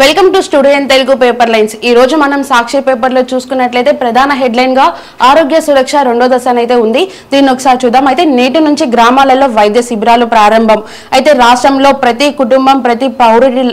Welcome to studio in Telugu paper lines. ఈ రోజు మనం సాక్షి పేపర్ లో చూసుకున్నట్లయితే ప్రధాన హెడ్లైన్ గా ఆరోగ్య సురక్ష రెండో దశ అయితే ఉంది. దీన్ని ఒకసారి చూద్దాం. అయితే నేటి నుంచి గ్రామాలలో వైద్య శిబిరాలు ప్రారంభం. అయితే రాష్ట్రంలో ప్రతి కుటుంబం ప్రతి పౌరుడి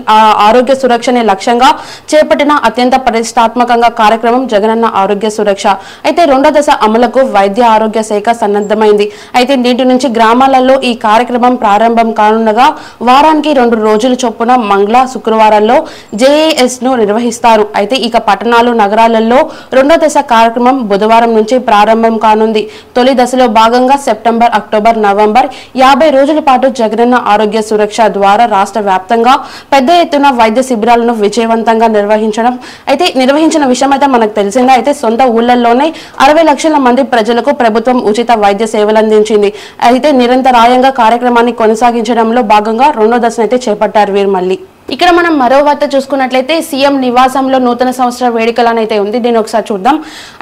ఆరోగ్య సురక్షని లక్ష్యంగా చేపట్టిన అత్యంత ప్రతిష్టాత్మకంగా కార్యక్రమం జగనన్న ఆరోగ్య సురక్ష. అయితే రెండో దశ అమలుకు వైద్య ఆరోగ్య శాఖ సన్నద్ధమైంది. అయితే నేటి నుంచి గ్రామాలలో ఈ కార్యక్రమం ప్రారంభం కానుండగా వారానికి 2 రోజుల చొప్పున మంగళ శుక్రవారాల్లో జేఏఎస్ ను నిర్వహిస్తారు. అయితే ఇక పట్టణాలు నగరాలలో రెండో దశ కార్యక్రమం బుధవారం నుంచి ప్రారంభం కానుంది. తొలి దశలో భాగంగా సెప్టెంబర్, అక్టోబర్, నవంబర్ 50 రోజుల పాటు జగనన్న ఆరోగ్య సురక్ష ద్వారా రాష్ట్ర వ్యాప్తంగా పెద్ద ఎత్తున వైద్య శిబిరాలను విజయవంతంగా నిర్వహించిన విషయం అయితే మనకు తెలిసిందే. అయితే సొంత ఊళ్లలోనే 60 లక్షల మంది ప్రజలకు ప్రభుత్వం ఉచిత వైద్య సేవలు అందించింది. అయితే నిరంతరాయంగా కార్యక్రమాన్ని కొనసాగించడంలో భాగంగా రెండో దశను అయితే చేపట్టారు వీరు. మళ్ళీ ఇక్కడ మనం మరో వార్త చూసుకున్నట్లయితే సీఎం నివాసంలో నూతన సంవత్సర వేడుకలు అయితే ఉంది. దీన్ని ఒకసారి చూద్దాం.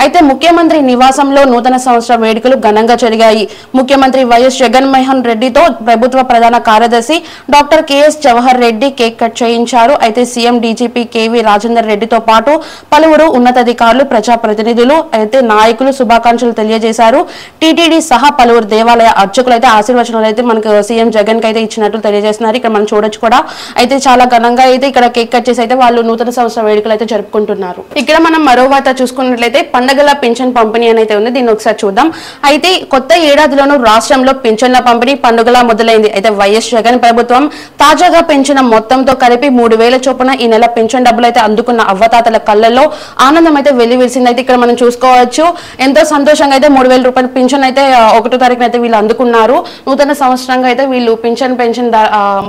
అయితే ముఖ్యమంత్రి నివాసంలో నూతన సంవత్సర వేడుకలు ఘనంగా జరిగాయి. ముఖ్యమంత్రి వైఎస్ జగన్మోహన్ రెడ్డితో ప్రభుత్వ ప్రధాన కార్యదర్శి doctor K S Jawahar Reddy cake cut చేయించారు. అయితే సీఎం డీజీపీ కేవీ రాజేందర్ రెడ్డితో పాటు పలువురు ఉన్నతాధికారులు, ప్రజాప్రతినిధులు అయితే నాయకులు శుభాకాంక్షలు తెలియజేశారు. టీటీడీ సహా పలువురు దేవాలయ అర్చకులు అయితే ఆశీర్వచనాలు అయితే మనకు సీఎం జగన్ కి అయితే ఇచ్చినట్లు తెలియజేస్తున్నారు. ఇక్కడ మనం చూడొచ్చు కూడా. అయితే చాలా ఘనంగా అయితే ఇక్కడ కేక్ కట్ చేసి అయితే వాళ్ళు నూతన సంవత్సర వేడుకలు అయితే జరుపుకుంటున్నారు. ఇక్కడ మనం మరో వార్త చూసుకున్నట్లయితే పండగల పింఛన్ పంపిణీ అయితే ఉంది. దీన్ని ఒకసారి చూద్దాం. అయితే కొత్త ఏడాదిలోనూ రాష్ట్రంలో పింఛన్ల పంపిణీ పండుగలా మొదలైంది. అయితే వైఎస్ జగన్ ప్రభుత్వం తాజాగా పెంచిన మొత్తంతో కలిపి 3,000 చొప్పున ఈ నెల పింఛన్ డబ్బులు అయితే అందుకున్న అవ్వతాతల కళ్ళల్లో ఆనందం అయితే వెల్లివిరిసింది. అయితే ఇక్కడ మనం చూసుకోవచ్చు. ఎంతో సంతోషంగా అయితే 3,000 రూపాయల పింఛన్ అయితే 1వ తారీఖున అయితే వీళ్ళు అందుకున్నారు. నూతన సంవత్సరంగా అయితే వీళ్ళు పెన్షన్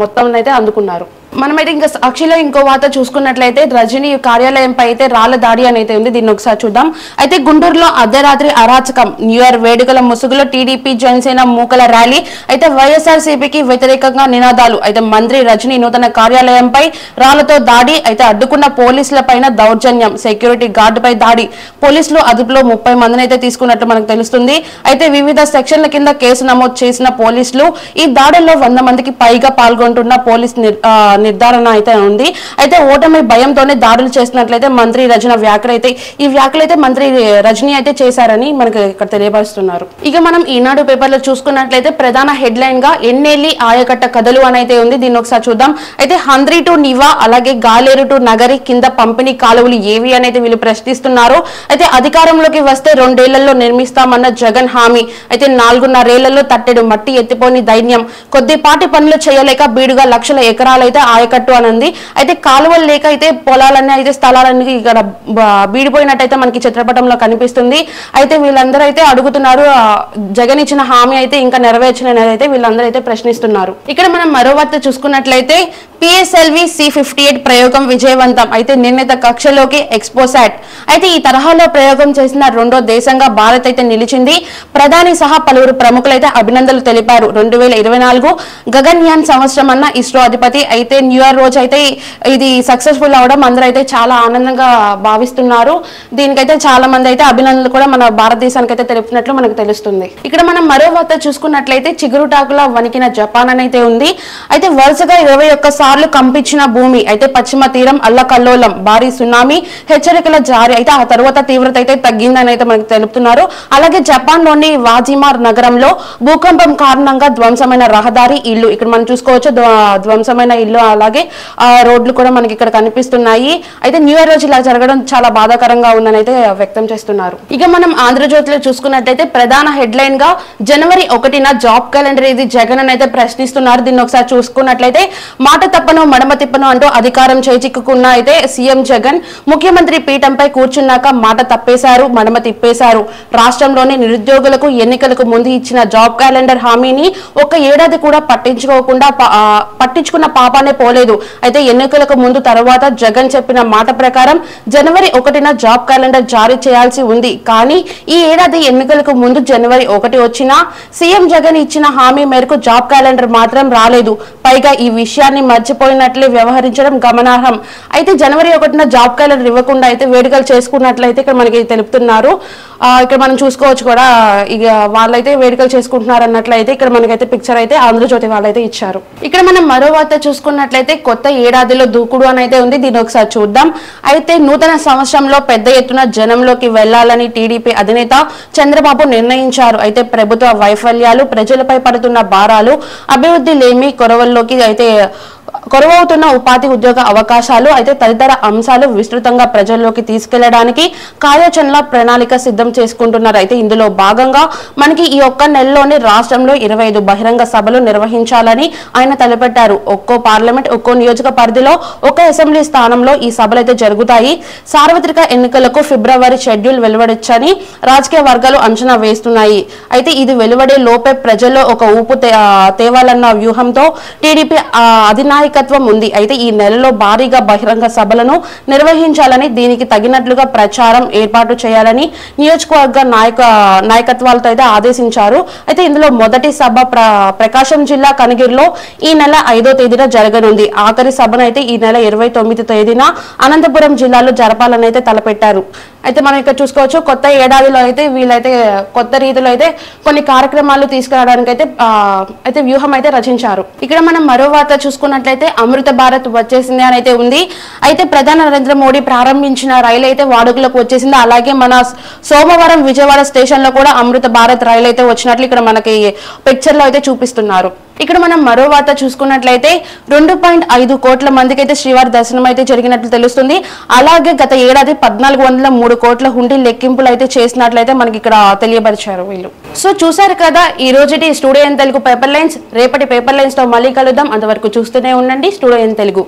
మొత్తం అయితే అందుకున్నారు. మనమైతే ఇంకా సాక్షిలో ఇంకో వార్త చూసుకున్నట్లయితే రజనీ కార్యాలయంపై అయితే రాళ్ల దాడి అయితే ఉంది. దీన్ని ఒకసారి చూద్దాం. అయితే గుంటూరులో అర్ధరాత్రి అరాచకం. న్యూ ఇయర్ వేడుకల ముసుగులో టీడీపీ జనసేన మూకల ర్యాలీ. అయితే వైఎస్ఆర్సీపీకి వ్యతిరేకంగా నినాదాలు. అయితే మంత్రి రజనీ నూతన కార్యాలయంపై రాళ్లతో దాడి. అయితే అడ్డుకున్న పోలీసుల పైన దౌర్జన్యం. సెక్యూరిటీ గార్డుపై దాడి. పోలీసులు అదుపులో 30 మందిని అయితే తీసుకున్నట్లు మనకు తెలుస్తుంది. అయితే వివిధ సెక్షన్ల కింద కేసు నమోదు చేసిన పోలీసులు ఈ దాడుల్లో 100 మందికి పైగా పాల్గొంటున్న పోలీస్ నిర్ధారణ అయితే ఉంది. అయితే ఓటమి భయంతోనే దాడులు చేసినట్లయితే మంత్రి రజనీ వ్యాఖ్యలు అయితే మంత్రి రజనీ అయితే చేశారని మనకు ఇక్కడ తెలియపరుస్తున్నారు. ఇక మనం ఈనాడు పేపర్ లో చూసుకున్నట్లయితే ప్రధాన హెడ్లైన్ గా ఎన్నేలి ఆయకట్ట కథలు అయితే ఉంది. దీన్ని ఒకసారి చూద్దాం. అయితే హంద్రీ టు నివా అలాగే గాలేరు టు నగరి కింద పంపిణీ కాలువలు ఏవి అనేది వీళ్ళు ప్రశ్నిస్తున్నారు. అయితే అధికారంలోకి వస్తే 2 ఏళ్లలో నిర్మిస్తామన్న జగన్ హామీ. అయితే 4.5 ఏళ్లలో తట్టెడు మట్టి ఎత్తిపోని దైన్యం. కొద్దిపాటి పనులు చేయలేక బీడుగా లక్షల ఎకరాలు అయితే ఆయకట్టు అనంది. అయితే కాలువలు లేక అయితే పొలాలన్నీ అయితే స్థలాలన్నీ ఇక్కడ బీడిపోయినట్టయితే మనకి చిత్రపటంలో కనిపిస్తుంది. అయితే వీళ్ళందరూ అయితే అడుగుతున్నారు జగన్ ఇచ్చిన హామీ అయితే ఇంకా నెరవేర్చినది వీళ్ళందరూ అయితే ప్రశ్నిస్తున్నారు. ఇక్కడ మనం మరో వార్త చూసుకున్నట్లయితే PSLV C58 ప్రయోగం విజయవంతం. అయితే నిర్ణీత కక్షలోకి ఎక్స్పోసాట్. అయితే ఈ తరహాలో ప్రయోగం చేసిన రెండో దేశంగా భారత్ అయితే నిలిచింది. ప్రధాని సహా పలువురు ప్రముఖులైతే అభినందనలు తెలిపారు. 2024 గగన్యాన్ సంవత్సరం అన్న ఇస్రో అధిపతి. అయితే న్యూ ఇయర్ రోజు అయితే ఇది సక్సెస్ఫుల్ అవడం అందరూ అయితే చాలా ఆనందంగా భావిస్తున్నారు. దీనికైతే చాలా మంది అయితే అభినందనలు కూడా మన భారతదేశానికి అయితే తెలుపుతున్నట్లు మనకు తెలుస్తుంది. ఇక్కడ మనం మరో వార్త చూసుకున్నట్లయితే చిగురుటాకులా వణికిన జపాన్ అయితే ఉంది. అయితే వరుసగా 21 సార్లు కంపించిన భూమి. అయితే పశ్చిమ తీరం అల్లకల్లోలం. భారీ సునామీ హెచ్చరికల జారీ. అయితే ఆ తర్వాత తీవ్రత అయితే తగ్గిందని అయితే మనకు తెలుపుతున్నారు. అలాగే జపాన్ లోని వాజిమార్ నగరంలో భూకంపం కారణంగా ధ్వంసమైన రహదారి, ఇల్లు ఇక్కడ మనం చూసుకోవచ్చు. ధ్వంసమైన ఇల్లు అలాగే రోడ్లు కూడా మనకి ఇక్కడ కనిపిస్తున్నాయి. అయితే న్యూ ఇయర్ రోజు ఇలా జరగడం చాలా బాధాకరంగా ఉందని అయితే వ్యక్తం చేస్తున్నారు. ఇక మనం ఆంధ్రజ్యోతిలో చూసుకున్నట్లయితే ప్రధాన హెడ్లైన్ గా జనవరి 1న జాబ్ క్యాలెండర్ ఇది జగన్ అని అయితే ప్రశ్నిస్తున్నారు. దీన్ని ఒకసారి చూసుకున్నట్లయితే మాట తప్పను మడమ తిప్పను అంటూ అధికారం చేజిక్కుకున్న అయితే సీఎం జగన్ ముఖ్యమంత్రి పీఠంపై కూర్చున్నాక మాట తప్పేశారు, మడమ తిప్పేశారు. రాష్ట్రంలోని నిరుద్యోగులకు ఎన్నికలకు ముందు ఇచ్చిన జాబ్ క్యాలెండర్ హామీని 1 ఏడాది కూడా పట్టించుకున్న పాపానే పోలేదు. అయితే ఎన్నికలకు ముందు తర్వాత జగన్ చెప్పిన మాట ప్రకారం జనవరి 1న జాబ్ క్యాలెండర్ జారీ చేయాల్సి ఉంది. కానీ ఈ ఏడాది ఎన్నికలకు ముందు జనవరి 1 వచ్చినా సీఎం జగన్ ఇచ్చిన హామీ మేరకు జాబ్ క్యాలెండర్ మాత్రం రాలేదు. పైగా ఈ విషయాన్ని మర్చిపోయినట్లే వ్యవహరించడం గమనార్హం. అయితే జనవరి 1న జాబ్ క్యాలెండర్ ఇవ్వకుండా అయితే వేడుకలు చేసుకున్నట్లయితే ఇక్కడ మనకి తెలుపుతున్నారు. ఇక్కడ మనం చూసుకోవచ్చు కూడా. ఇక వాళ్ళైతే వేడుకలు చేసుకుంటున్నారు అన్నట్లయితే ఇక్కడ మనకైతే పిక్చర్ అయితే ఆంధ్రజ్యోతి వాళ్ళైతే ఇచ్చారు. ఇక్కడ మనం మరో వార్త చూసుకున్న చూసుకున్నట్లయితే కొత్త ఏడాదిలో దూకుడు అని అయితే ఉంది. దీన్ని ఒకసారి చూద్దాం. అయితే నూతన సంవత్సరంలో పెద్ద ఎత్తున జనంలోకి వెళ్లాలని టీడీపీ అధినేత చంద్రబాబు నిర్ణయించారు. అయితే ప్రభుత్వ వైఫల్యాలు, ప్రజలపై పడుతున్న భారాలు, అభివృద్ధి లేమి, కొరవవుతున్న ఉపాధి ఉద్యోగ అవకాశాలు అయితే తదితర అంశాలు విస్తృతంగా ప్రజల్లోకి తీసుకెళ్లడానికి కార్యాచరణ ప్రణాళిక సిద్ధం చేసుకుంటున్నారు. అయితే ఇందులో భాగంగా మనకి ఈ ఒక్క నెలలోనే రాష్ట్రంలో 25 బహిరంగ సభలు నిర్వహించాలని ఆయన తలపెట్టారు. ఒక్కో పార్లమెంట్, ఒక్కో నియోజక పరిధిలో ఒక అసెంబ్లీ స్థానంలో ఈ సభలు అయితే జరుగుతాయి. సార్వత్రిక ఎన్నికలకు ఫిబ్రవరి షెడ్యూల్ వెలువడొచ్చని రాజకీయ వర్గాలు అంచనా వేస్తున్నాయి. అయితే ఇది వెలువడే లోపే ప్రజల్లో ఒక ఊపు తేవాలన్న వ్యూహంతో టీడీపీ అధినాయకత్వం ఉంది. అయితే ఈ నెలలో భారీగా బహిరంగ సభలను నిర్వహించాలని, దీనికి తగినట్లుగా ప్రచారం ఏర్పాటు చేయాలని నియోజకవర్గ నాయకత్వాలతో అయితే ఆదేశించారు. అయితే ఇందులో మొదటి సభ ప్రకాశం జిల్లా కనిగిరిలో ఈ నెల 5వ తేదీన జరగనుంది. ఆఖరి సభను అయితే ఈ నెల 29వ తేదీన అనంతపురం జిల్లాలో జరపాలని అయితే తలపెట్టారు. అయితే మనం ఇక్కడ చూసుకోవచ్చు, కొత్త ఏడాదిలో అయితే వీళ్ళైతే కొత్త రీతిలో అయితే కొన్ని కార్యక్రమాలు తీసుకురావడానికి అయితే వ్యూహం అయితే రచించారు. ఇక్కడ మనం మరో వార్త చూసుకున్నట్లయితే అమృత భారత్ వచ్చేసింది అని అయితే ఉంది. అయితే ప్రధాని నరేంద్ర మోడీ ప్రారంభించిన రైలు అయితే వాడుకలోకి వచ్చేసింది. అలాగే మన సోమవారం విజయవాడ స్టేషన్ లో కూడా అమృత భారత్ రైలు అయితే వచ్చినట్లు ఇక్కడ మనకి పిక్చర్ లో అయితే చూపిస్తున్నారు. ఇక్కడ మనం మరో వార్త చూసుకున్నట్లయితే 2.5 కోట్ల మందికి అయితే శ్రీవారి దర్శనం అయితే జరిగినట్లు తెలుస్తుంది. అలాగే గత ఏడాది 1403 కోట్ల హుండీ లెక్కింపులు అయితే చేసినట్లయితే మనకి ఇక్కడ తెలియపరిచారు వీళ్ళు. సో చూసారు కదా ఈ రోజుటి studio in Telugu paper lines. రేపటి పేపర్ లైన్స్ తో మళ్ళీ కలుద్దాం. అంతవరకు చూస్తూనే ఉండండి స్టూడియో ఇన్ తెలుగు.